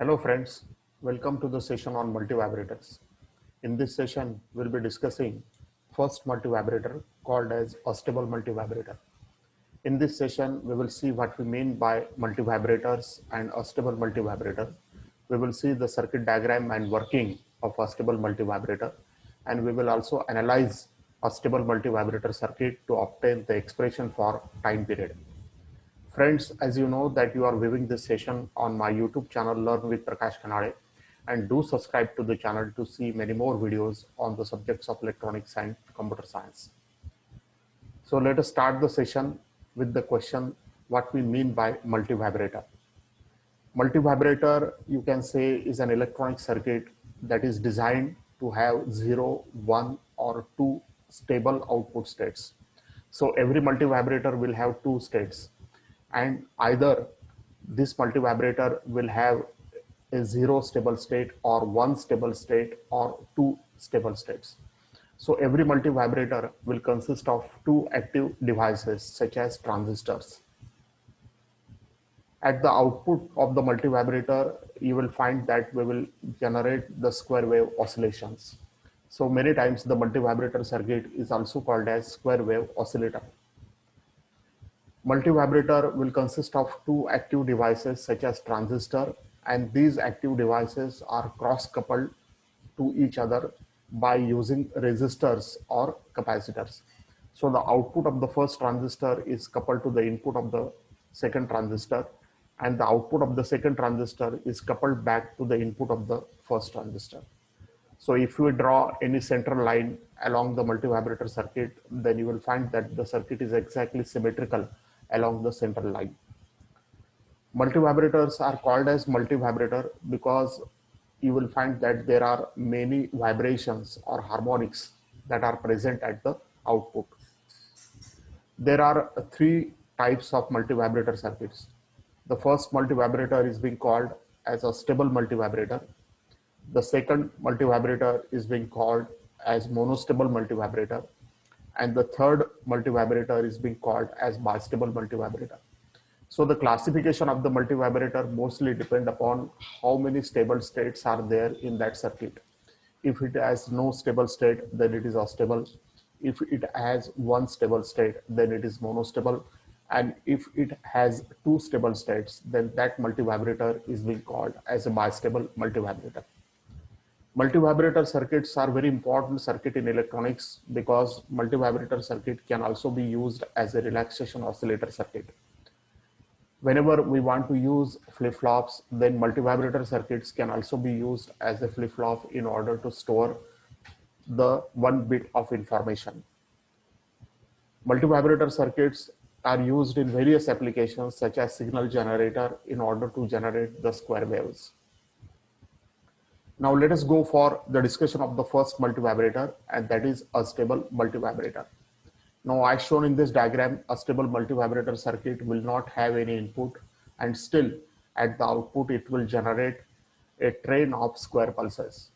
Hello friends, welcome to the session on multivibrators. In this session, we'll be discussing first multivibrator called as Astable Multivibrator. In this session, we will see what we mean by multivibrators and Astable Multivibrator. We will see the circuit diagram and working of Astable Multivibrator, and we will also analyze Astable Multivibrator circuit to obtain the expression for time period. Friends, as you know that you are viewing this session on my YouTube channel Learn with Prakash Kanade, and do subscribe to the channel to see many more videos on the subjects of electronics and computer science. So let us start the session with the question what we mean by multivibrator. Multivibrator, you can say, is an electronic circuit that is designed to have 0, 1 or 2 stable output states. So every multivibrator will have 2 states, and either this multivibrator will have a 0 stable state or 1 stable state or 2 stable states. So every multivibrator will consist of 2 active devices such as transistors. At the output of the multivibrator, you will find that we will generate the square wave oscillations. So many times the multivibrator circuit is also called as square wave oscillator. Multivibrator will consist of 2 active devices such as transistor, and these active devices are cross-coupled to each other by using resistors or capacitors. So the output of the first transistor is coupled to the input of the second transistor, and the output of the second transistor is coupled back to the input of the first transistor. So if we draw any central line along the multivibrator circuit, then you will find that the circuit is exactly symmetrical along the central line. Multivibrators are called as multivibrator because you will find that there are many vibrations or harmonics that are present at the output. There are 3 types of multivibrator circuits. The first multivibrator is being called as a stable multivibrator. The second multivibrator is being called as monostable multivibrator, and the third multivibrator is being called as bistable multivibrator. So the classification of the multivibrator mostly depend upon how many stable states are there in that circuit. If it has no stable state, then it is astable. If it has 1 stable state, then it is monostable. And if it has 2 stable states, then that multivibrator is being called as a bistable multivibrator. Multivibrator circuits are very important circuit in electronics because multivibrator circuit can also be used as a relaxation oscillator circuit. Whenever we want to use flip-flops, then multivibrator circuits can also be used as a flip-flop in order to store the 1 bit of information. Multivibrator circuits are used in various applications such as signal generator in order to generate the square waves. Now let us go for the discussion of the first multivibrator, and that is astable multivibrator. Now, as shown in this diagram, a stable multivibrator circuit will not have any input, and still at the output it will generate a train of square pulses.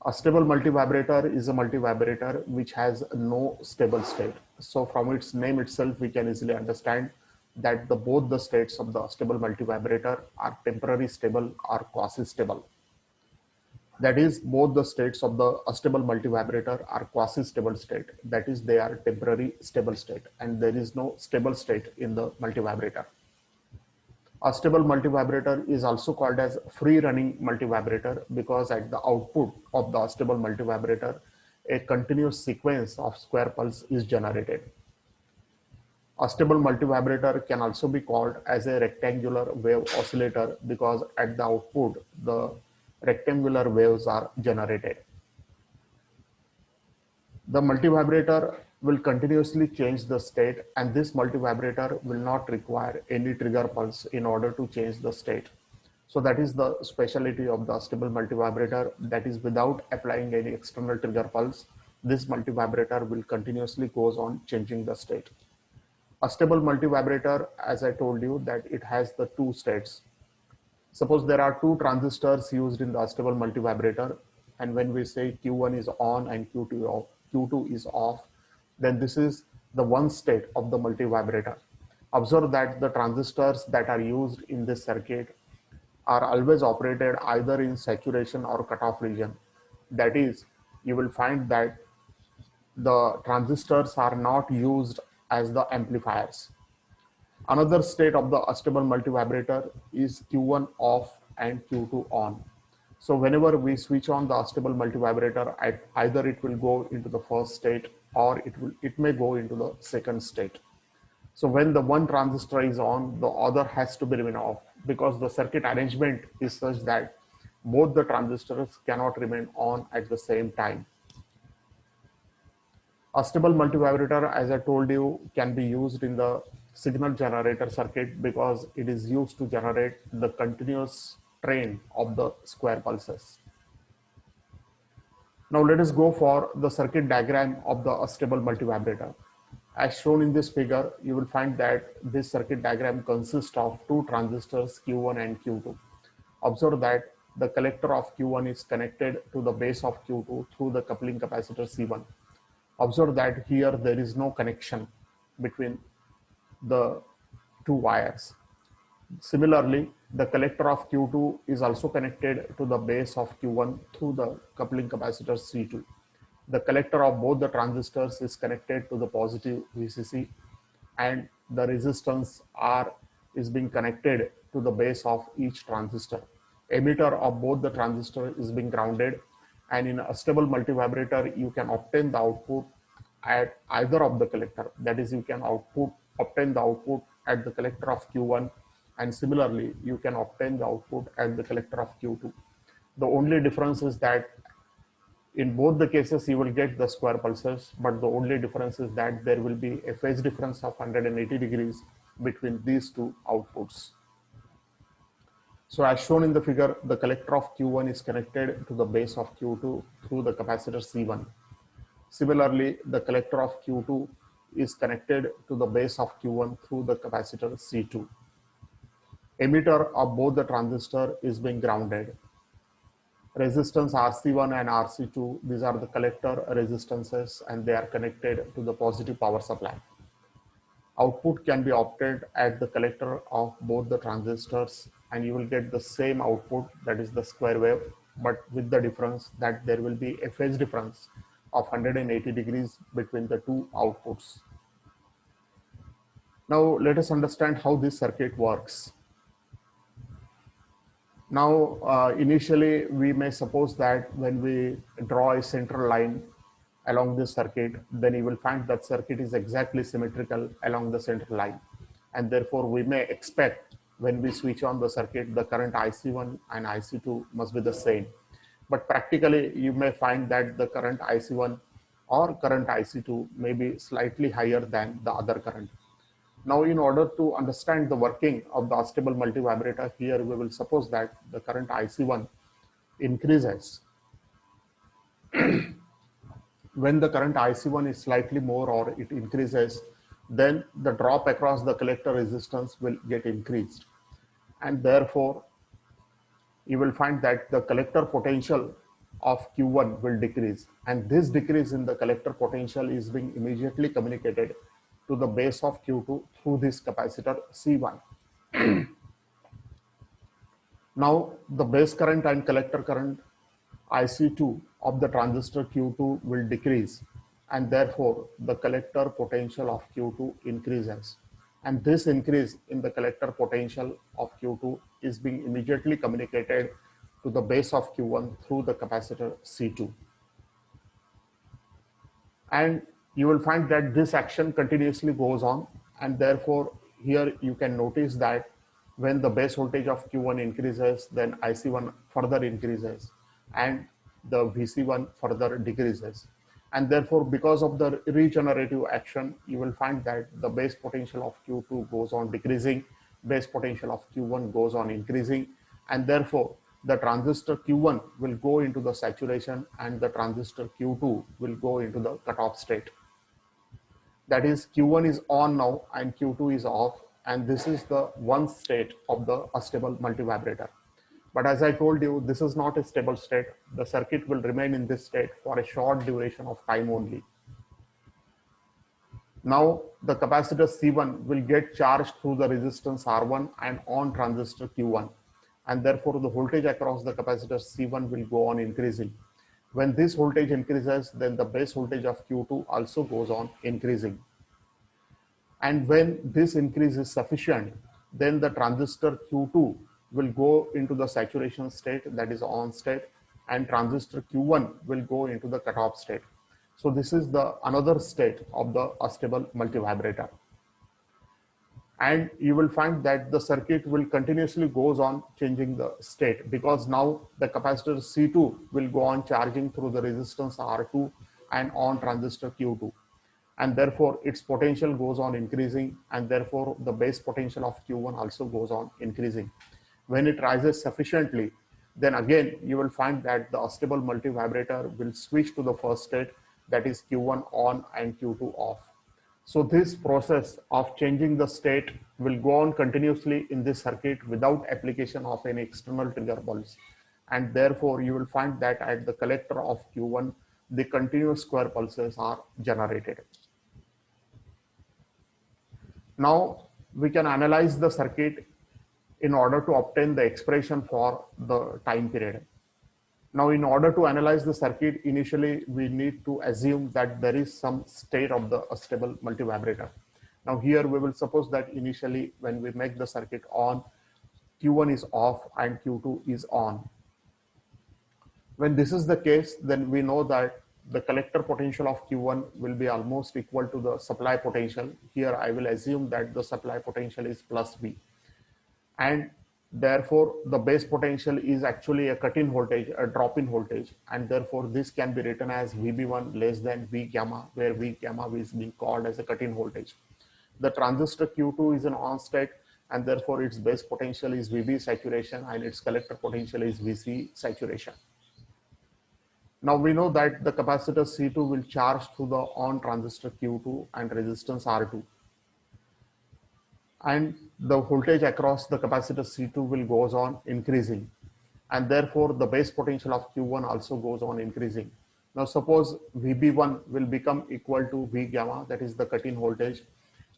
A stable multivibrator is a multivibrator which has no stable state. So from its name itself, we can easily understand that both the states of the stable multivibrator are temporary stable or quasi-stable. That is, both the states of the astable multivibrator are quasi-stable state. That is, they are temporary stable state, and there is no stable state in the multivibrator. Astable multivibrator is also called as free-running multivibrator because at the output of the astable multivibrator, a continuous sequence of square pulse is generated. Astable multivibrator can also be called as a rectangular wave oscillator because at the output, the rectangular waves are generated. The multivibrator will continuously change the state, and this multivibrator will not require any trigger pulse in order to change the state. So that is the specialty of the astable multivibrator, that is, without applying any external trigger pulse, this multivibrator will continuously goes on changing the state. Astable multivibrator, as I told you, that it has the 2 states. Suppose there are 2 transistors used in the astable multivibrator, and when we say Q1 is on and Q2 is off, then this is the 1 state of the multivibrator. Observe that the transistors that are used in this circuit are always operated either in saturation or cutoff region. That is, you will find that the transistors are not used as the amplifiers. Another state of the astable multivibrator is Q1 off and Q2 on. So whenever we switch on the astable multivibrator, either it will go into the first state or it may go into the second state. So when the one transistor is on, the other has to be remain off because the circuit arrangement is such that both the transistors cannot remain on at the same time. A stable multivibrator, as I told you, can be used in the signal generator circuit because it is used to generate the continuous train of the square pulses. Now let us go for the circuit diagram of the astable multivibrator. As shown in this figure, you will find that this circuit diagram consists of two transistors Q1 and Q2. Observe that the collector of Q1 is connected to the base of Q2 through the coupling capacitor C1. Observe that here there is no connection between the two wires. Similarly, the collector of Q2 is also connected to the base of Q1 through the coupling capacitor C2. The collector of both the transistors is connected to the positive VCC, and the resistance R is being connected to the base of each transistor. Emitter of both the transistors is being grounded, and in a stable multivibrator, you can obtain the output at either of the collector. That is, you can obtain the output at the collector of Q1, and similarly, you can obtain the output at the collector of Q2. The only difference is that in both the cases, you will get the square pulses, but the only difference is that there will be a phase difference of 180 degrees between these two outputs. So as shown in the figure, the collector of Q1 is connected to the base of Q2 through the capacitor C1. Similarly, the collector of Q2 is connected to the base of Q1 through the capacitor C2. Emitter of both the transistor is being grounded. Resistance RC1 and RC2, these are the collector resistances and they are connected to the positive power supply. Output can be obtained at the collector of both the transistors and you will get the same output, that is the square wave, but with the difference that there will be a phase difference of 180 degrees between the two outputs. Now let us understand how this circuit works. Now, initially, we may suppose that when we draw a central line along this circuit, then you will find that circuit is exactly symmetrical along the central line. And therefore, we may expect when we switch on the circuit, the current IC1 and IC2 must be the same. But practically, you may find that the current IC1 or current IC2 may be slightly higher than the other current. Now, in order to understand the working of the astable multivibrator, here we will suppose that the current IC1 increases. When the current IC1 is slightly more or it increases, then the drop across the collector resistance will get increased. And therefore, you will find that the collector potential of Q1 will decrease. And this decrease in the collector potential is being immediately communicated to the base of Q2 through this capacitor C1. Now, the base current and collector current IC2 of the transistor Q2 will decrease, and therefore the collector potential of Q2 increases. And this increase in the collector potential of Q2 is being immediately communicated to the base of Q1 through the capacitor C2. And you will find that this action continuously goes on, and therefore here you can notice that when the base voltage of Q1 increases, then IC1 further increases and the VC1 further decreases. And therefore, because of the regenerative action, you will find that the base potential of Q2 goes on decreasing, base potential of Q1 goes on increasing, and therefore the transistor Q1 will go into the saturation and the transistor Q2 will go into the cutoff state. That is, Q1 is on now and Q2 is off, and this is the one state of the astable multivibrator. But as I told you, this is not a stable state. The circuit will remain in this state for a short duration of time only. Now the capacitor C1 will get charged through the resistance R1 and on transistor Q1. and therefore the voltage across the capacitor C1 will go on increasing. When this voltage increases, then the base voltage of Q2 also goes on increasing. And when this increase is sufficient, then the transistor Q2 will go into the saturation state, that is on state, and transistor Q1 will go into the cutoff state. So this is the another state of the astable multivibrator. And you will find that the circuit will continuously goes on changing the state, because now the capacitor C2 will go on charging through the resistance R2 and on transistor Q2, and therefore its potential goes on increasing, and therefore the base potential of Q1 also goes on increasing. When it rises sufficiently, then again you will find that the astable multivibrator will switch to the first state, that is Q1 on and Q2 off. So this process of changing the state will go on continuously in this circuit without application of any external trigger pulse. And therefore you will find that at the collector of Q1, the continuous square pulses are generated. Now we can analyze the circuit in order to obtain the expression for the time period. Now, in order to analyze the circuit, initially we need to assume that there is some state of the astable multivibrator. Now here we will suppose that initially when we make the circuit on, Q1 is off and Q2 is on. When this is the case, then we know that the collector potential of Q1 will be almost equal to the supply potential. Here I will assume that the supply potential is plus V. And therefore the base potential is actually a cut-in voltage, a drop-in voltage, and therefore this can be written as VB1 less than V gamma, where V gamma is being called as a cut-in voltage. The transistor Q2 is an on state, and therefore its base potential is VB saturation and its collector potential is VC saturation. Now we know that the capacitor C2 will charge through the on transistor Q2 and resistance R2. And the voltage across the capacitor C2 will goes on increasing, and therefore the base potential of Q1 also goes on increasing. Now suppose VB1 will become equal to V gamma, that is the cut-in voltage,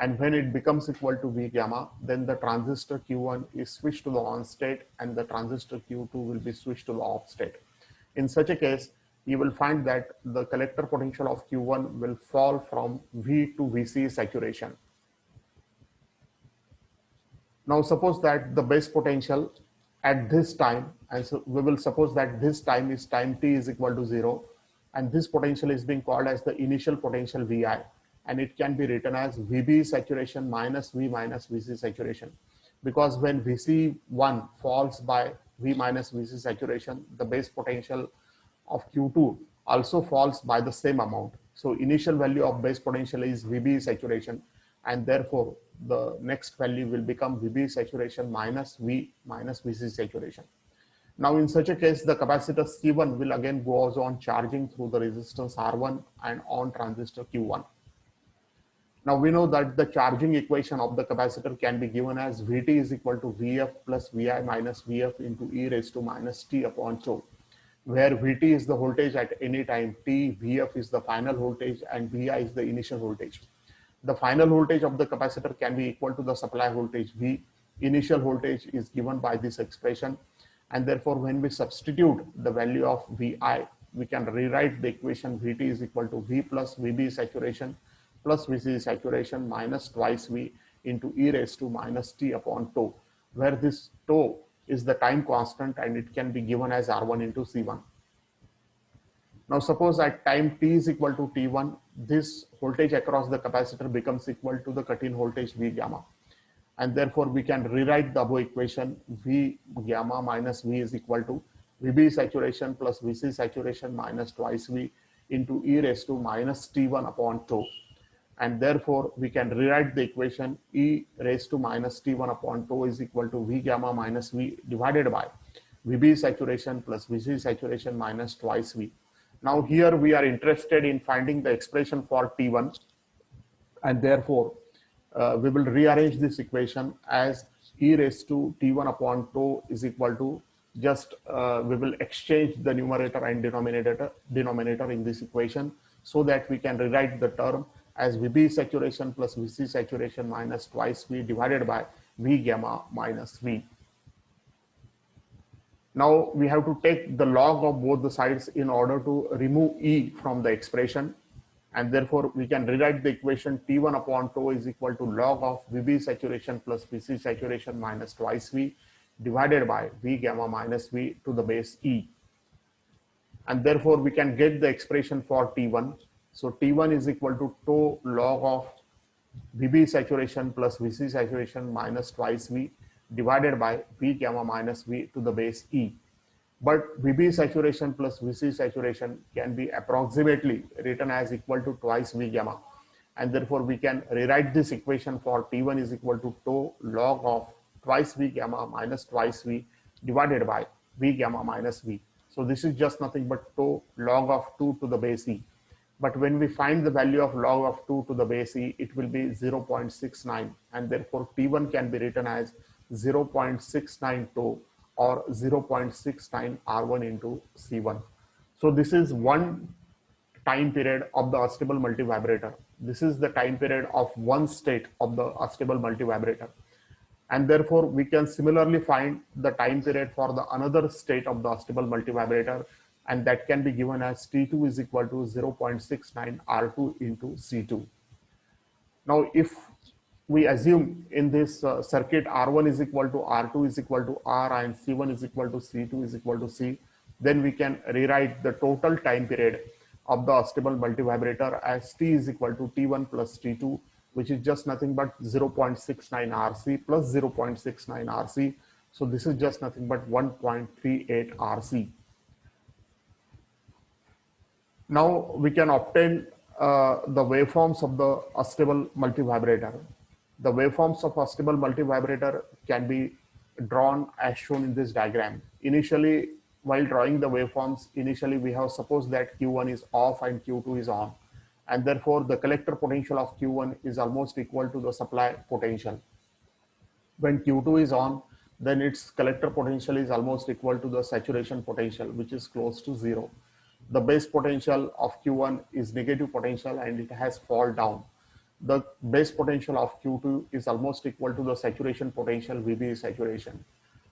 and when it becomes equal to V gamma, then the transistor Q1 is switched to the on state and the transistor Q2 will be switched to the off state. In such a case, you will find that the collector potential of Q1 will fall from V to VC saturation. Now suppose that the base potential at this time, and so we will suppose that this time is time t is equal to 0, and this potential is being called as the initial potential Vi, and it can be written as Vb saturation minus V minus Vc saturation, because when Vc1 falls by V minus Vc saturation, the base potential of Q2 also falls by the same amount. So initial value of base potential is Vb saturation, and therefore the next value will become Vb saturation minus V minus Vc saturation. Now in such a case, the capacitor C1 will again goes on charging through the resistance R1 and on transistor Q1. Now we know that the charging equation of the capacitor can be given as Vt is equal to Vf plus Vi minus Vf into e raised to minus t upon tau, where Vt is the voltage at any time t, Vf is the final voltage, and Vi is the initial voltage. The final voltage of the capacitor can be equal to the supply voltage V. Initial voltage is given by this expression, and therefore when we substitute the value of Vi, we can rewrite the equation Vt is equal to V plus Vb saturation plus Vc saturation minus twice V into e raised to minus t upon tau, where this tau is the time constant and it can be given as R1 into C1. Now suppose at time t is equal to T1, this voltage across the capacitor becomes equal to the cut-in voltage V gamma. And therefore we can rewrite the above equation V gamma minus V is equal to Vb saturation plus Vc saturation minus twice V into e raised to minus T1 upon tau. And therefore we can rewrite the equation e raised to minus T1 upon tau is equal to V gamma minus V divided by Vb saturation plus Vc saturation minus twice V. Now here we are interested in finding the expression for T1, and therefore we will rearrange this equation as e raised to T1 upon tau is equal to just we will exchange the numerator and denominator in this equation, so that we can rewrite the term as Vb saturation plus Vc saturation minus twice V divided by V gamma minus V. Now we have to take the log of both the sides in order to remove E from the expression. And therefore we can rewrite the equation T1 upon tau is equal to log of VB saturation plus VC saturation minus twice V divided by V gamma minus V to the base E. And therefore we can get the expression for T1. So T1 is equal to tau log of VB saturation plus VC saturation minus twice V divided by V gamma minus V to the base E. But VB saturation plus VC saturation can be approximately written as equal to twice V gamma. And therefore we can rewrite this equation for T1 is equal to tau log of twice V gamma minus twice V divided by V gamma minus V. So this is just nothing but tau log of 2 to the base E. But when we find the value of log of 2 to the base E, it will be 0.69, and therefore T1 can be written as 0.69 tau or 0.69 R1 into C1. So this is one time period of the astable multivibrator. This is the time period of one state of the astable multivibrator. And therefore we can similarly find the time period for the another state of the astable multivibrator, and that can be given as T2 is equal to 0.69 R2 into C2. Now if we assume in this circuit R1 is equal to R2 is equal to R and C1 is equal to C2 is equal to C, then we can rewrite the total time period of the astable multivibrator as T is equal to T1 plus T2, which is just nothing but 0.69 RC plus 0.69 RC. So this is just nothing but 1.38 RC. Now we can obtain the waveforms of the astable multivibrator. The waveforms of astable multivibrator can be drawn as shown in this diagram. Initially, while drawing the waveforms, initially we have supposed that Q1 is off and Q2 is on, and therefore the collector potential of Q1 is almost equal to the supply potential. When Q2 is on, then its collector potential is almost equal to the saturation potential, which is close to zero. The base potential of Q1 is negative potential and it has fall down. The base potential of Q2 is almost equal to the saturation potential, VB saturation.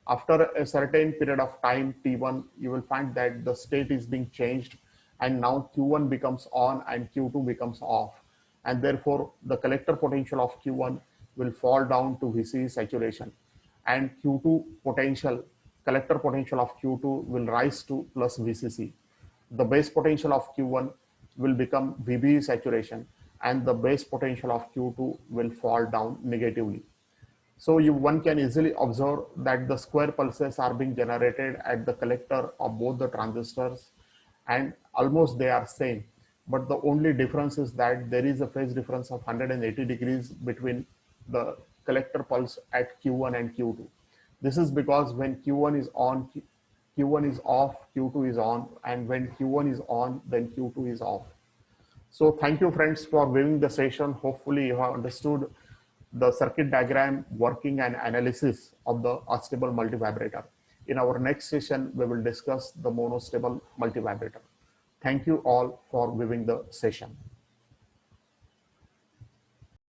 After a certain period of time, T1, you will find that the state is being changed, and now Q1 becomes on and Q2 becomes off. And therefore, the collector potential of Q1 will fall down to VC saturation. And Q2 potential, collector potential of Q2 will rise to plus VCC. The base potential of Q1 will become VB saturation, and the base potential of Q2 will fall down negatively. So one can easily observe that the square pulses are being generated at the collector of both the transistors, and almost they are same. But the only difference is that there is a phase difference of 180 degrees between the collector pulse at Q1 and Q2. This is because when Q1 is on, Q1 is off, Q2 is on, and when Q1 is on, then Q2 is off. So thank you friends for viewing the session. Hopefully you have understood the circuit diagram, working and analysis of the astable multivibrator. In our next session, we will discuss the monostable multivibrator. Thank you all for viewing the session.